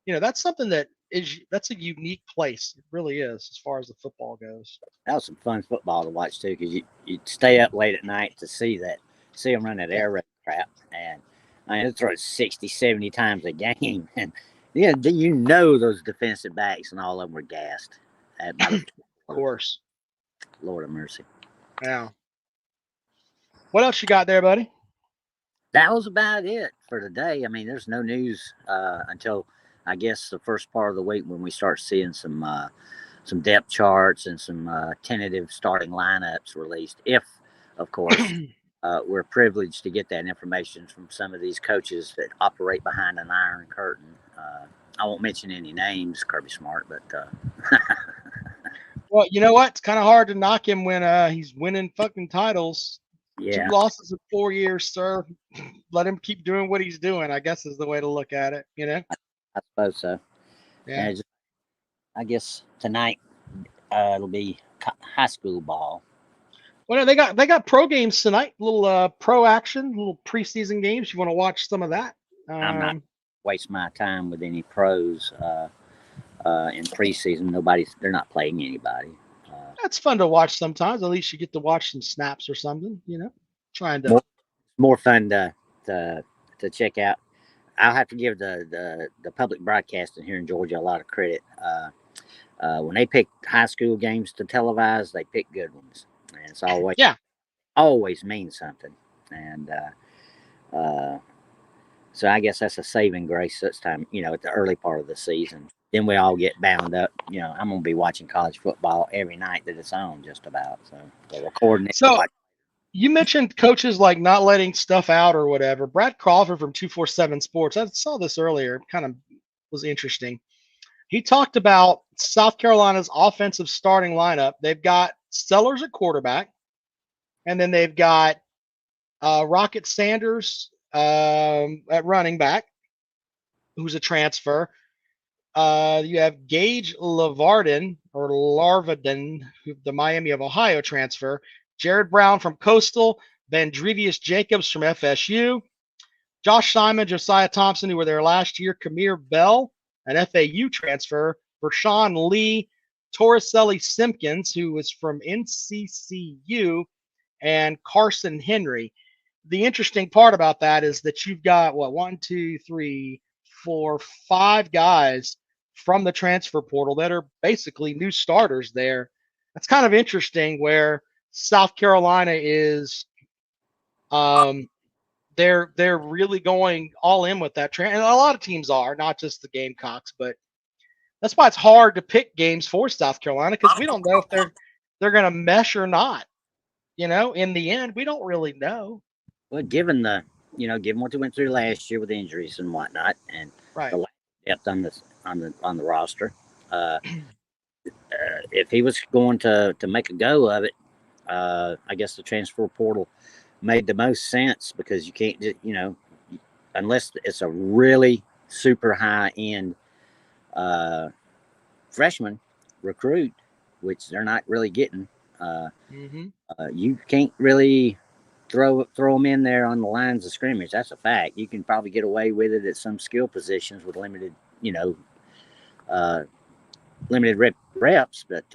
[SPEAKER 1] that's something that's a unique place. It really is, as far as the football goes.
[SPEAKER 3] That was some fun football to watch too, because you'd stay up late at night to see them run that
[SPEAKER 1] Yeah.
[SPEAKER 3] air raid crap, and I mean, they throw it 60, 70 times a game, and yeah, those defensive backs and all of them were gassed at by the
[SPEAKER 1] Of course.
[SPEAKER 3] Lord of mercy.
[SPEAKER 1] Yeah. What else you got there, buddy?
[SPEAKER 3] That was about it for today. I mean, there's no news until I guess the first part of the week when we start seeing some depth charts and some tentative starting lineups released. If, of course, we're privileged to get that information from some of these coaches that operate behind an iron curtain. I won't mention any names, Kirby Smart, but
[SPEAKER 1] Well, you know what? It's kind of hard to knock him when he's winning fucking titles.
[SPEAKER 3] yeah,
[SPEAKER 1] 2 losses in 4 years, sir. Let him keep doing what he's doing, I guess, is the way to look at it.
[SPEAKER 3] I suppose so.
[SPEAKER 1] Yeah.
[SPEAKER 3] And I guess tonight it'll be high school ball.
[SPEAKER 1] Well, they got pro games tonight. Little pro action, little preseason games. You want to watch some of that?
[SPEAKER 3] I'm not waste my time with any pros in preseason. They're not playing anybody.
[SPEAKER 1] That's fun to watch sometimes. At least you get to watch some snaps or something. Trying to
[SPEAKER 3] More fun to check out. I'll have to give the public broadcasting here in Georgia a lot of credit. When they pick high school games to televise, they pick good ones, and it's always means something. And so I guess that's a saving grace this time. At the early part of the season, then we all get bound up. I'm gonna be watching college football every night that it's on, just about. So they're recording it.
[SPEAKER 1] So you mentioned coaches like not letting stuff out or whatever. Brad Crawford from 247 Sports, I saw this earlier. It kind of was interesting. He talked about South Carolina's offensive starting lineup. They've got Sellers at quarterback, and then they've got Rocket Sanders at running back, who's a transfer. You have Gage Larvardin, the Miami of Ohio transfer. Jared Brown from Coastal, Vandrivius Jacobs from FSU, Josh Simon, Josiah Thompson, who were there last year, Kamir Bell, an FAU transfer, Rashawn Lee, Torricelli Simpkins, who was from NCCU, and Carson Henry. The interesting part about that is that you've got, 5 guys from the transfer portal that are basically new starters there. That's kind of interesting where South Carolina is they're really going all in with that and a lot of teams are, not just the Gamecocks, but that's why it's hard to pick games for South Carolina, because we don't know if they're going to mesh or not. In the end, we don't really know.
[SPEAKER 3] Well, given what they went through last year with injuries and whatnot, and
[SPEAKER 1] Right.
[SPEAKER 3] the lack of depth on the roster, if he was going to make a go of it, I guess the transfer portal made the most sense, because you can't, unless it's a really super high end freshman recruit, which they're not really getting. You can't really throw them in there on the lines of scrimmage. That's a fact. You can probably get away with it at some skill positions with limited reps, but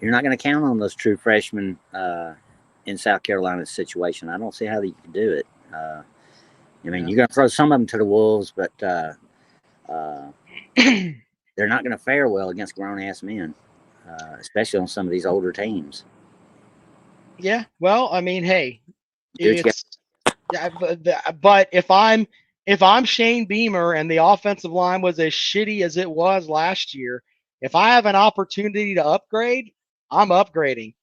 [SPEAKER 3] you're not going to count on those true freshmen in South Carolina's situation. I don't see how you can do it. You're going to throw some of them to the wolves, but they're not going to fare well against grown-ass men, especially on some of these older teams.
[SPEAKER 1] Yeah, well, I mean, hey, but if I'm Shane Beamer and the offensive line was as shitty as it was last year, if I have an opportunity to upgrade, I'm upgrading.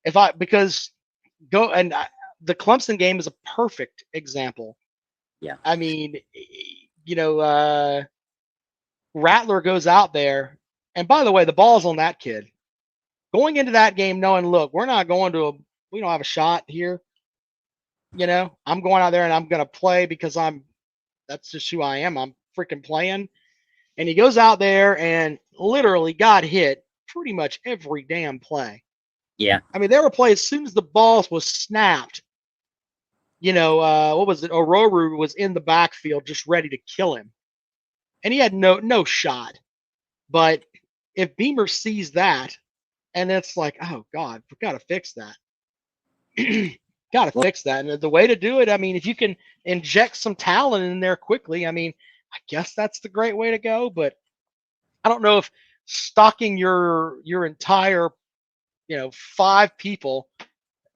[SPEAKER 1] The Clemson game is a perfect example.
[SPEAKER 3] Yeah.
[SPEAKER 1] I mean, Rattler goes out there, and by the way, the ball's on that kid. Going into that game knowing, look, we don't have a shot here. I'm going out there and I'm going to play because that's just who I am. I'm freaking playing. And he goes out there and literally got hit pretty much every damn play.
[SPEAKER 3] Yeah.
[SPEAKER 1] I mean, there were plays as soon as the ball was snapped. What was it? Ororu was in the backfield just ready to kill him, and he had no shot. But if Beamer sees that, and it's like, oh God, we got to fix that. Got to fix that. And the way to do it, I mean, if you can inject some talent in there quickly, I mean, I guess that's the great way to go. But I don't know if stocking your entire, 5 people,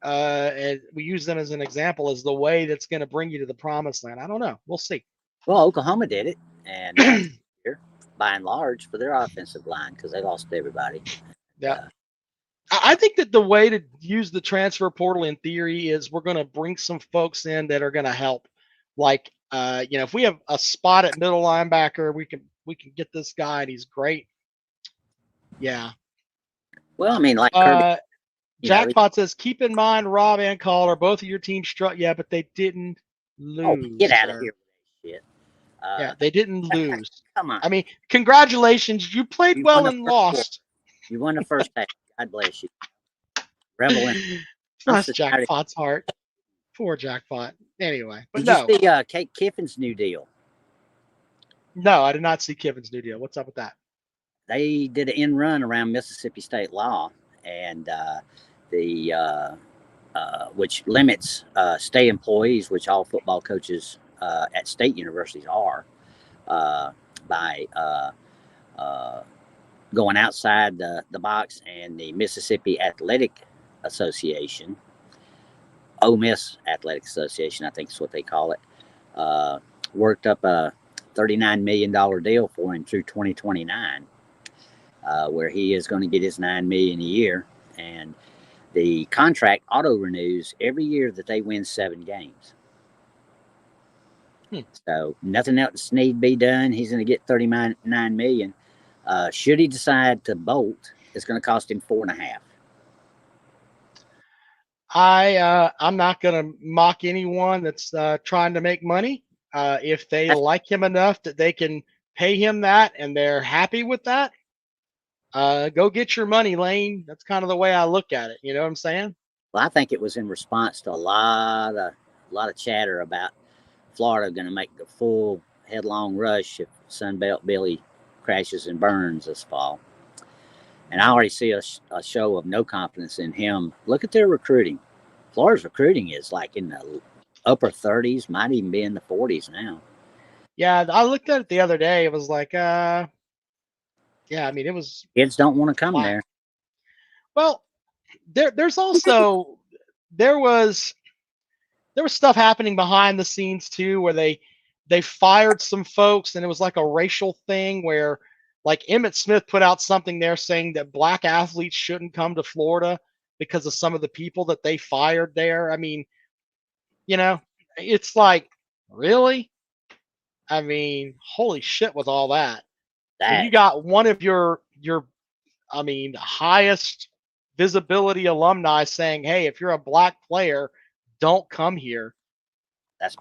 [SPEAKER 1] and we use them as an example, is the way that's going to bring you to the promised land. I don't know. We'll see.
[SPEAKER 3] Well, Oklahoma did it, and by and large for their offensive line because they lost everybody.
[SPEAKER 1] Yeah. I think that the way to use the transfer portal in theory is we're going to bring some folks in that are going to help. Like, if we have a spot at middle linebacker, we can get this guy and he's great. Yeah.
[SPEAKER 3] Well, I mean, like Kirby,
[SPEAKER 1] Jackpot says, keep in mind, Rob and Caller, both of your teams struck. Yeah, but they didn't lose.
[SPEAKER 3] Oh, get out of here with that shit.
[SPEAKER 1] Yeah, they didn't lose.
[SPEAKER 3] Come on.
[SPEAKER 1] I mean, congratulations. You played well and lost.
[SPEAKER 3] You won the first half. God bless you. Rebel in.
[SPEAKER 1] Bless Jackpot's heart. Poor Jackpot. Anyway, but
[SPEAKER 3] did you see Kate Kiffin's new deal?
[SPEAKER 1] No, I did not see Kiffin's new deal. What's up with that?
[SPEAKER 3] They did an end run around Mississippi state law, and which limits state employees, which all football coaches at state universities are, by going outside the box. And the Mississippi Athletic Association, Ole Miss Athletic Association, I think is what they call it, worked up a $39 million deal for him through 2029, where he is going to get his $9 million a year, and the contract auto renews every year that they win 7 games. So nothing else need to be done. He's going to get $39 million. Should he decide to bolt, it's going to cost him $4.5.
[SPEAKER 1] I'm not going to mock anyone that's trying to make money. If they like him enough that they can pay him that and they're happy with that, go get your money, Lane. That's kind of the way I look at it. You know what I'm saying?
[SPEAKER 3] Well, I think it was in response to a lot of chatter about Florida going to make the full headlong rush if Sunbelt Billy crashes and burns this fall. And I already see a show of no confidence in him. Look at their recruiting. Florida's recruiting is like in the upper 30s, might even be in the 40s now.
[SPEAKER 1] Yeah, I looked at it the other day. It was like, yeah, I mean, it was.
[SPEAKER 3] Kids don't want to come there.
[SPEAKER 1] Well, there's also there was stuff happening behind the scenes too, where they fired some folks, and it was like a racial thing where, like, Emmitt Smith put out something there saying that black athletes shouldn't come to Florida because of some of the people that they fired there. I mean, it's like, really? I mean, holy shit with all that. And you got one of your highest visibility alumni saying, hey, if you're a black player, don't come here. That's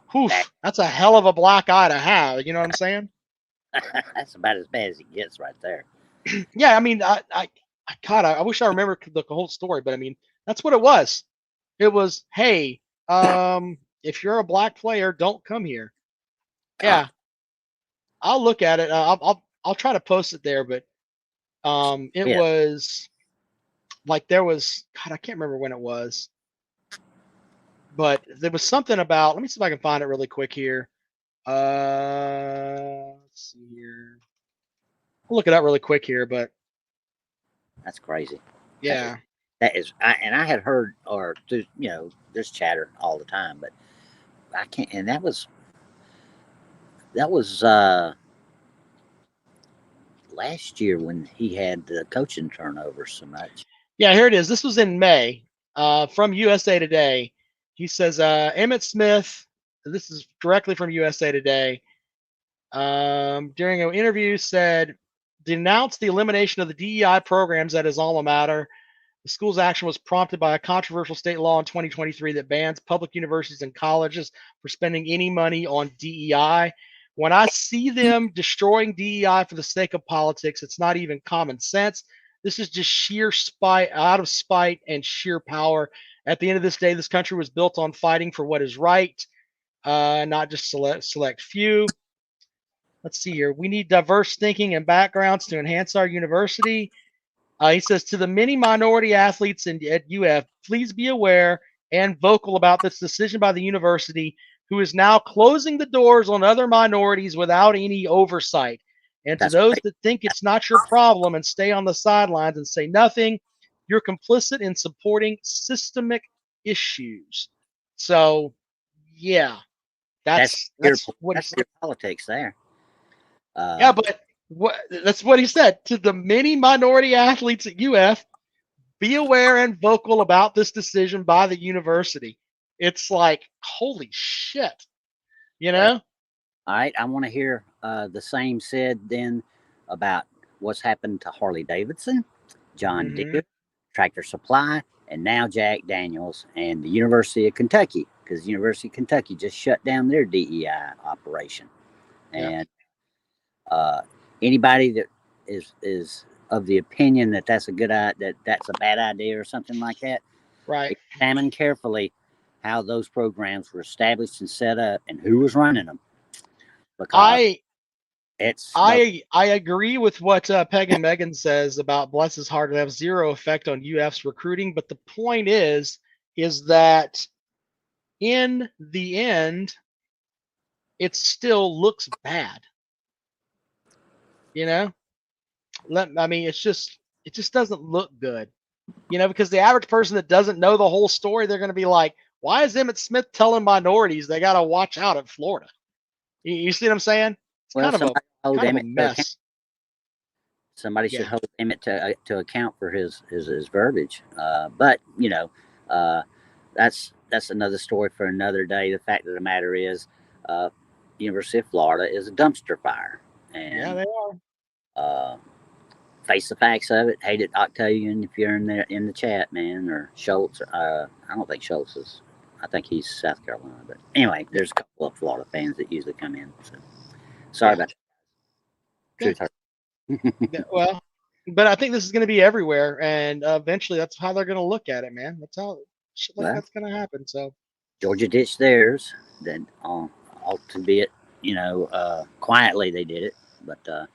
[SPEAKER 1] a hell of a black eye to have. You know what I'm saying?
[SPEAKER 3] That's about as bad as it gets right there.
[SPEAKER 1] Yeah, I mean, I wish I remember the whole story, but I mean, that's what it was. It was, hey, if you're a black player, don't come here. Yeah, I'll look at it. I'll try to post it there, but it was like there was, God, I can't remember when it was, but there was something about. Let me see if I can find it really quick here. Let's see here. I'll look it up really quick here, but
[SPEAKER 3] that's crazy.
[SPEAKER 1] Yeah,
[SPEAKER 3] that is. I had heard, or there's chatter all the time, but I can't. And that was last year when he had the coaching turnover so much.
[SPEAKER 1] Yeah, here it is. This was in May. From USA Today. He says Emmitt Smith. This is directly from USA Today. During an interview, said denounced the elimination of the DEI programs at his alma mater. The school's action was prompted by a controversial state law in 2023 that bans public universities and colleges for spending any money on DEI. When I see them destroying DEI for the sake of politics, it's not even common sense. This is just sheer spite, out of spite and sheer power. At the end of this day, this country was built on fighting for what is right, not just select few. Let's see here. We need diverse thinking and backgrounds to enhance our university. He says, to the many minority athletes at UF, please be aware and vocal about this decision by the university, who is now closing the doors on other minorities without any oversight. And to
[SPEAKER 3] That's
[SPEAKER 1] those
[SPEAKER 3] right.
[SPEAKER 1] that think it's not your problem and stay on the sidelines and say nothing, you're complicit in supporting systemic issues. So, yeah, that's what he
[SPEAKER 3] That's
[SPEAKER 1] said.
[SPEAKER 3] pure politics there.
[SPEAKER 1] Yeah, but that's what he said. To the many minority athletes at UF, be aware and vocal about this decision by the university. It's like, holy shit, you
[SPEAKER 3] Well,
[SPEAKER 1] know?
[SPEAKER 3] all right, I want to hear the same said then about what's happened to Harley Davidson, John
[SPEAKER 1] Mm-hmm.
[SPEAKER 3] Deere, Tractor Supply, and now Jack Daniels and the University of Kentucky, because the University of Kentucky just shut down their DEI operation.
[SPEAKER 1] Yeah.
[SPEAKER 3] And anybody that is of the opinion that that's a that's a bad idea or something like that,
[SPEAKER 1] Right.
[SPEAKER 3] examine carefully how those programs were established and set up and who was running them, because it's
[SPEAKER 1] I agree with what Peg and Megan says about bless his heart. It have zero effect on UF's recruiting, but the point is that in the end, it still looks bad. You know, I mean, it just doesn't look good. You know, because the average person that doesn't know the whole story, they're going to be like, "Why is Emmett Smith telling minorities they got to watch out at Florida?" You see what I'm saying? It's
[SPEAKER 3] well,
[SPEAKER 1] kind of a
[SPEAKER 3] Emmett to account.
[SPEAKER 1] mess.
[SPEAKER 3] Somebody should
[SPEAKER 1] Yeah.
[SPEAKER 3] hold Emmett to account for his verbiage. But you know, uh, that's another story for another day. The fact of the matter is, University of Florida is a dumpster fire,
[SPEAKER 1] Yeah,
[SPEAKER 3] and
[SPEAKER 1] they are.
[SPEAKER 3] uh, face the facts of it. Hate it, Octavian, if you're in there in the chat, man, or Schultz. I don't think Schultz is. I think he's South Carolina, but anyway, there's a couple of Florida fans that usually come in. So sorry
[SPEAKER 1] Yeah.
[SPEAKER 3] about that.
[SPEAKER 1] Yeah.
[SPEAKER 3] Truth hurts.
[SPEAKER 1] Yeah, well, but I think this is going to be everywhere, and eventually, that's how they're going to look at it, man. That's how shit like
[SPEAKER 3] Well,
[SPEAKER 1] that's going to happen. So,
[SPEAKER 3] Georgia ditched theirs. Then, albeit quietly they did it, but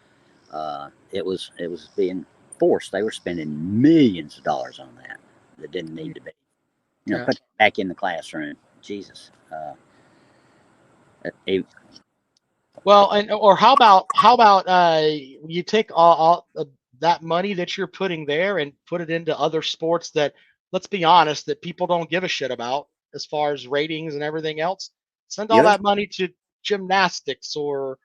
[SPEAKER 3] it was being forced. They were spending millions of dollars on that didn't need to be. You know,
[SPEAKER 1] yeah.
[SPEAKER 3] put that back in the classroom. Jesus. It,
[SPEAKER 1] Well, and or how about you take all that money that you're putting there and put it into other sports that, let's be honest, that people don't give a shit about as far as ratings and everything else. Send all
[SPEAKER 3] yeah,
[SPEAKER 1] that money to gymnastics, or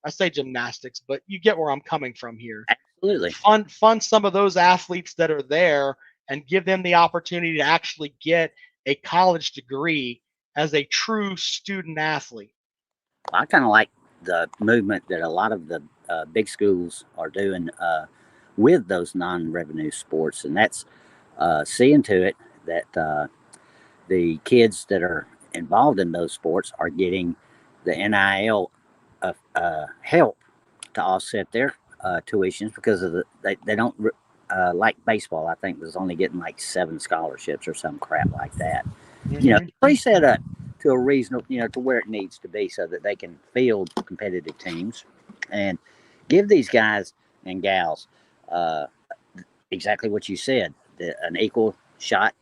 [SPEAKER 1] I say gymnastics, but you get where I'm coming from here.
[SPEAKER 3] absolutely.
[SPEAKER 1] Fund some of those athletes that are there and give them the opportunity to actually get a college degree as a true student athlete.
[SPEAKER 3] I kind of like the movement that a lot of the big schools are doing with those non-revenue sports, and that's seeing to it that the kids that are involved in those sports are getting the NIL help to offset their tuitions because of they don't like baseball. I think was only getting like 7 scholarships or some crap like that. You know,
[SPEAKER 1] Mm-hmm.
[SPEAKER 3] pre set up to a reasonable, to where it needs to be so that they can field competitive teams and give these guys and gals uh, exactly what you said, an equal shot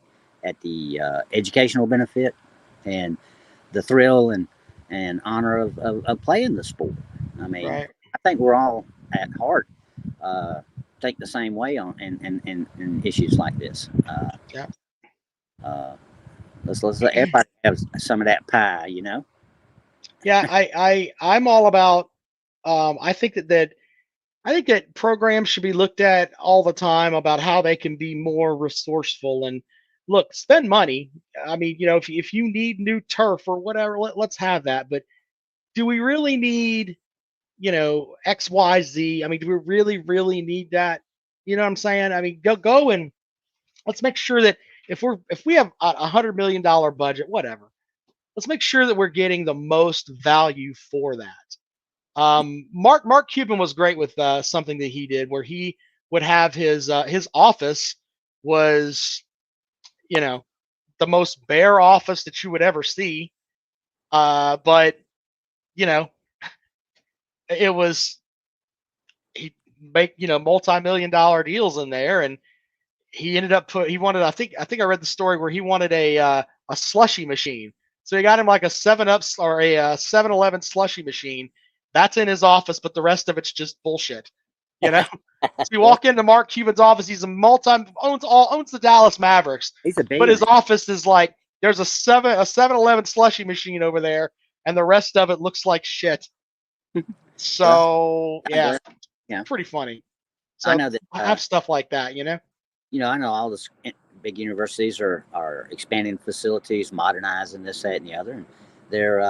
[SPEAKER 3] at the educational benefit and the thrill and honor of playing the sport. I mean,
[SPEAKER 1] Right.
[SPEAKER 3] I think we're all at heart uh, think the same way on in issues like this.
[SPEAKER 1] Yeah.
[SPEAKER 3] Uh, let's let everybody have some of that pie, you know.
[SPEAKER 1] Yeah. I'm all about. I think that programs should be looked at all the time about how they can be more resourceful and look, spend money. I mean, if you need new turf or whatever, let's have that. But do we really need, XYZ? I mean, do we really need that? You know what I'm saying? I mean, go and let's make sure that if we have $100 million budget, whatever, let's make sure that we're getting the most value for that. Mark Cuban was great with something that he did where he would have his office was, you know, the most bare office that you would ever see. But you know, it was he make multi-million-dollar deals in there, and he ended up he wanted, I think I read the story where he wanted a slushy machine. So he got him like a 7-Up or a 7-Eleven slushy machine. That's in his office, but the rest of it's just bullshit. You know. So you walk into Mark Cuban's office. He's a owns the Dallas Mavericks,
[SPEAKER 3] He's a
[SPEAKER 1] but his
[SPEAKER 3] billionaire.
[SPEAKER 1] office is like there's a 7-Eleven slushy machine over there, and the rest of it looks like shit. So yeah,
[SPEAKER 3] Yeah.
[SPEAKER 1] pretty funny.
[SPEAKER 3] I
[SPEAKER 1] So
[SPEAKER 3] know that.
[SPEAKER 1] I have stuff like that, you know.
[SPEAKER 3] I know all the big universities are expanding facilities, modernizing this, that, and the other, and they're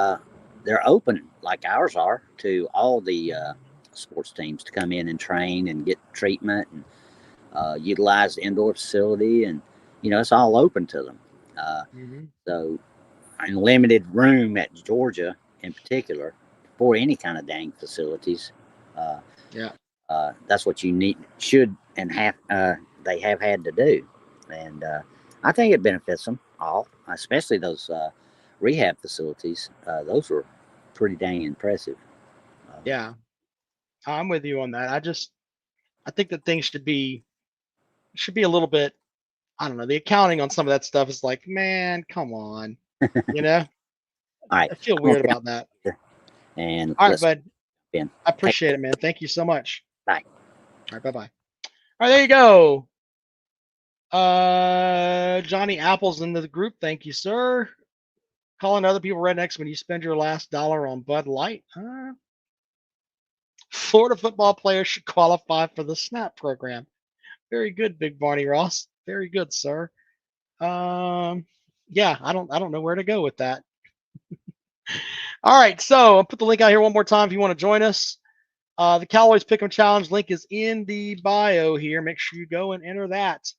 [SPEAKER 3] open like ours are to all the sports teams to come in and train and get treatment and utilize the indoor facility, and it's all open to them. So, in limited room at Georgia in particular for any kind of dang facilities.
[SPEAKER 1] Yeah.
[SPEAKER 3] That's what you should and have. They have had to do, and I think it benefits them all, especially those rehab facilities. Those were pretty dang impressive.
[SPEAKER 1] Yeah, I'm with you on that. I think that things should be a little bit. I don't know. The accounting on some of that stuff is like, man, come on. You know,
[SPEAKER 3] All right,
[SPEAKER 1] I feel
[SPEAKER 3] I'm gonna
[SPEAKER 1] weird about that.
[SPEAKER 3] and
[SPEAKER 1] All right,
[SPEAKER 3] let's
[SPEAKER 1] bud.
[SPEAKER 3] in.
[SPEAKER 1] I appreciate it, man. Thank you so much.
[SPEAKER 3] Bye.
[SPEAKER 1] All right, bye bye. All right, there you go. Johnny Apple's into the group. Thank you, sir. Calling other people rednecks when you spend your last dollar on Bud Light. Florida football players should qualify for the SNAP program. Very good, Big Barney Ross. Very good, sir. Yeah, I don't know where to go with that. All right, so I'll put the link out here one more time if you want to join us. The Calloway's Pick'em Challenge link is in the bio here. Make sure you go and enter that.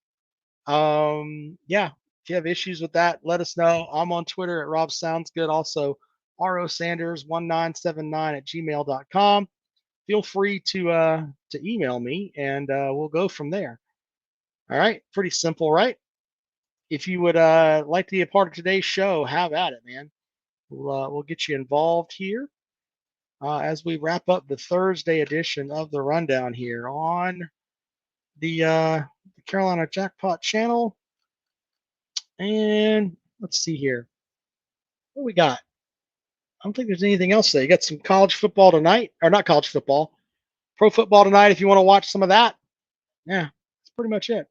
[SPEAKER 1] Yeah, if you have issues with that, let us know. I'm on Twitter at Rob Sounds Good. Also, rosanders1979@gmail.com. Feel free to email me, and we'll go from there. All right, pretty simple, right? If you would like to be a part of today's show, have at it, man. We'll get you involved here as we wrap up the Thursday edition of the Rundown here on the Carolina Jackpot channel. And let's see here. What we got? I don't think there's anything else there. You got some college football tonight, or not college football, pro football tonight if you want to watch some of that. Yeah, that's pretty much it.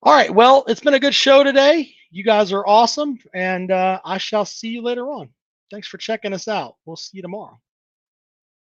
[SPEAKER 1] All right. Well, it's been a good show today. You guys are awesome, and I shall see you later on. Thanks for checking us out. We'll see you tomorrow.